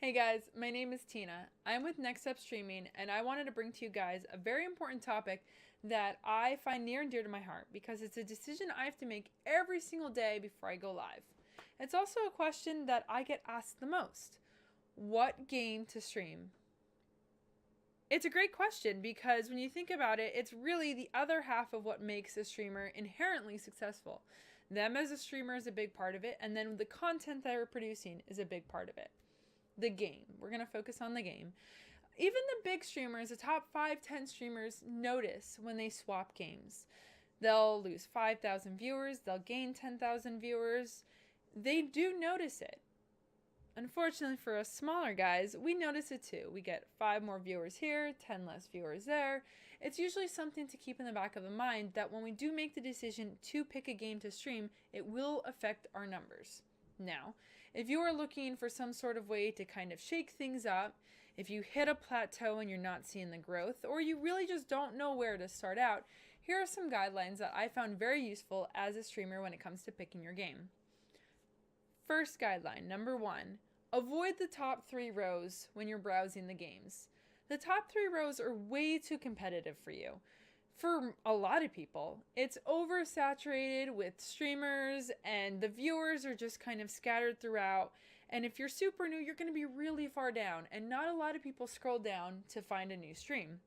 Hey guys, my name is Tina. I'm with Next Step Streaming, and I wanted to bring to you guys a very important topic that I find near and dear to my heart because it's a decision I have to make every single day before I go live. It's also a question that I get asked the most. What game to stream? It's a great question because when you think about it, it's really the other half of what makes a streamer inherently successful. Them as a streamer is a big part of it, and then the content that we're producing is a big part of it. The game. We're going to focus on the game. Even the big streamers, the top 5, 10 streamers, notice when they swap games. They'll lose 5,000 viewers, they'll gain 10,000 viewers. They do notice it. Unfortunately for us smaller guys, we notice it too. We get 5 more viewers here, 10 less viewers there. It's usually something to keep in the back of the mind that when we do make the decision to pick a game to stream, it will affect our numbers. Now, if you are looking for some sort of way to kind of shake things up, if you hit a plateau and you're not seeing the growth, or you really just don't know where to start out, here are some guidelines that I found very useful as a streamer when it comes to picking your game. First guideline, number 1, avoid the top 3 rows when you're browsing the games. The top 3 rows are way too competitive for you. For a lot of people, it's oversaturated with streamers and the viewers are just kind of scattered throughout. And if you're super new, you're going to be really far down, and not a lot of people scroll down to find a new stream.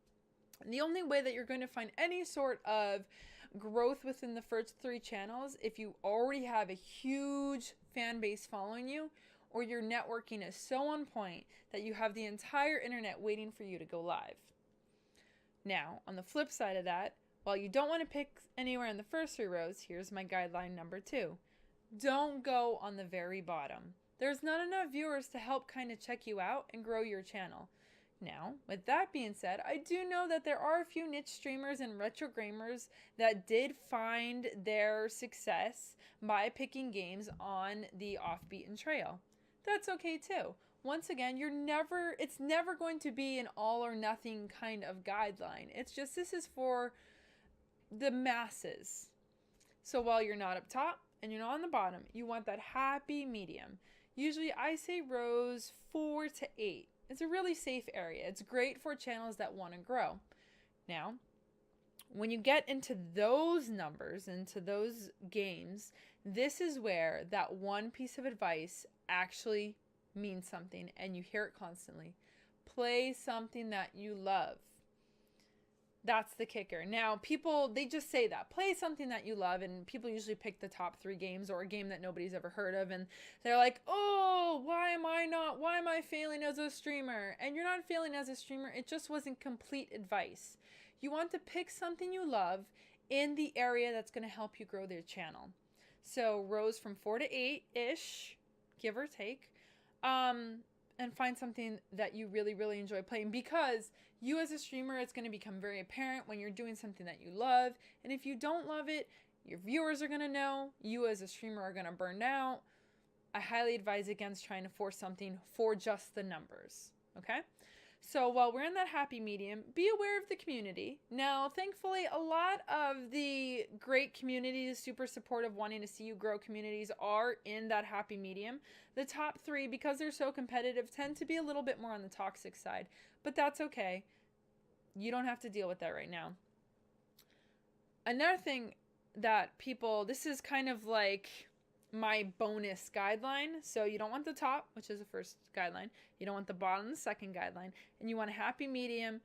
And the only way that you're going to find any sort of growth within the first 3 channels, if you already have a huge fan base following you, or your networking is so on point that you have the entire internet waiting for you to go live. Now, on the flip side of that, while you don't want to pick anywhere in the first 3 rows, here's my guideline number 2. Don't go on the very bottom. There's not enough viewers to help kind of check you out and grow your channel. Now, with that being said, I do know that there are a few niche streamers and retro gamers that did find their success by picking games on the off-beaten trail. That's okay too. Once again, it's never going to be an all or nothing kind of guideline. It's just this is for the masses. So while you're not up top and you're not on the bottom, you want that happy medium. Usually I say rows 4 to 8. It's a really safe area. It's great for channels that want to grow. Now, when you get into those numbers, into those games, this is where that one piece of advice actually means something, and you hear it constantly. Play something that you love. That's the kicker. Now, people, they just say that. Play something that you love, and people usually pick the top 3 games or a game that nobody's ever heard of, and they're like, oh, why am I failing as a streamer? And you're not failing as a streamer. It just wasn't complete advice. You want to pick something you love in the area that's going to help you grow their channel. So rows from 4 to 8-ish, give or take. And find something that you really, really enjoy playing, because you as a streamer, it's going to become very apparent when you're doing something that you love. And if you don't love it, your viewers are going to know. You as a streamer are going to burn out. I highly advise against trying to force something for just the numbers. Okay? So while we're in that happy medium, be aware of the community. Now, thankfully, a lot of the great communities, super supportive, wanting to see you grow communities are in that happy medium. The top 3, because they're so competitive, tend to be a little bit more on the toxic side. But that's okay. You don't have to deal with that right now. Another thing that this is kind of like my bonus guideline. So you don't want the top, which is the first guideline. You don't want the bottom, the second guideline. And you want a happy medium,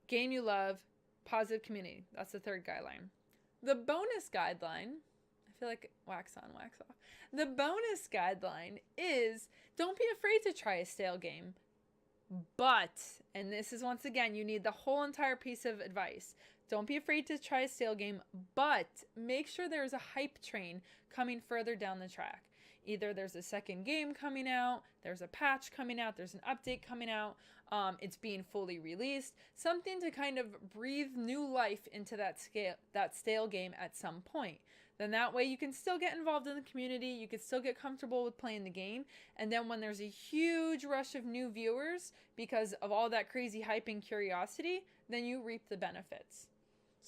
game you love, positive community. That's the third guideline. The bonus guideline, I feel like wax on, wax off. The bonus guideline is don't be afraid to try a stale game. But, and this is once again, you need the whole entire piece of advice. Don't be afraid to try a stale game, but make sure there's a hype train coming further down the track. Either there's a second game coming out, there's a patch coming out, there's an update coming out, it's being fully released, something to kind of breathe new life into that stale game at some point. Then that way you can still get involved in the community, you can still get comfortable with playing the game, and then when there's a huge rush of new viewers because of all that crazy hype and curiosity, then you reap the benefits.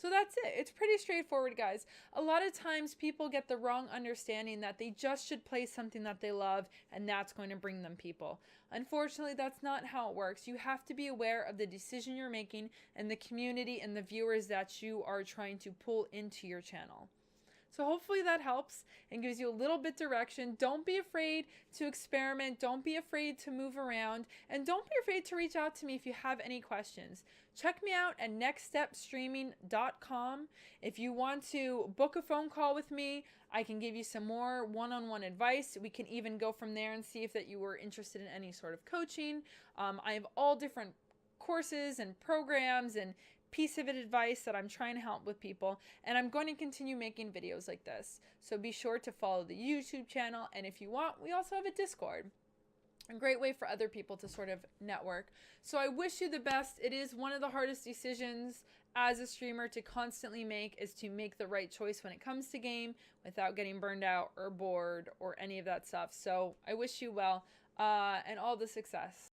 So that's it. It's pretty straightforward, guys. A lot of times people get the wrong understanding that they just should play something that they love and that's going to bring them people. Unfortunately, that's not how it works. You have to be aware of the decision you're making and the community and the viewers that you are trying to pull into your channel. So hopefully that helps and gives you a little bit direction. Don't be afraid to experiment. Don't be afraid to move around. And don't be afraid to reach out to me if you have any questions. Check me out at nextstepstreaming.com. If you want to book a phone call with me, I can give you some more one-on-one advice. We can even go from there and see if that you were interested in any sort of coaching. I have all different courses and programs and piece of advice that I'm trying to help with people, and I'm going to continue making videos like this. So be sure to follow the YouTube channel, and if you want, we also have a Discord. A great way for other people to sort of network. So I wish you the best. It is one of the hardest decisions as a streamer to constantly make, is to make the right choice when it comes to game without getting burned out or bored or any of that stuff. So I wish you well and all the success.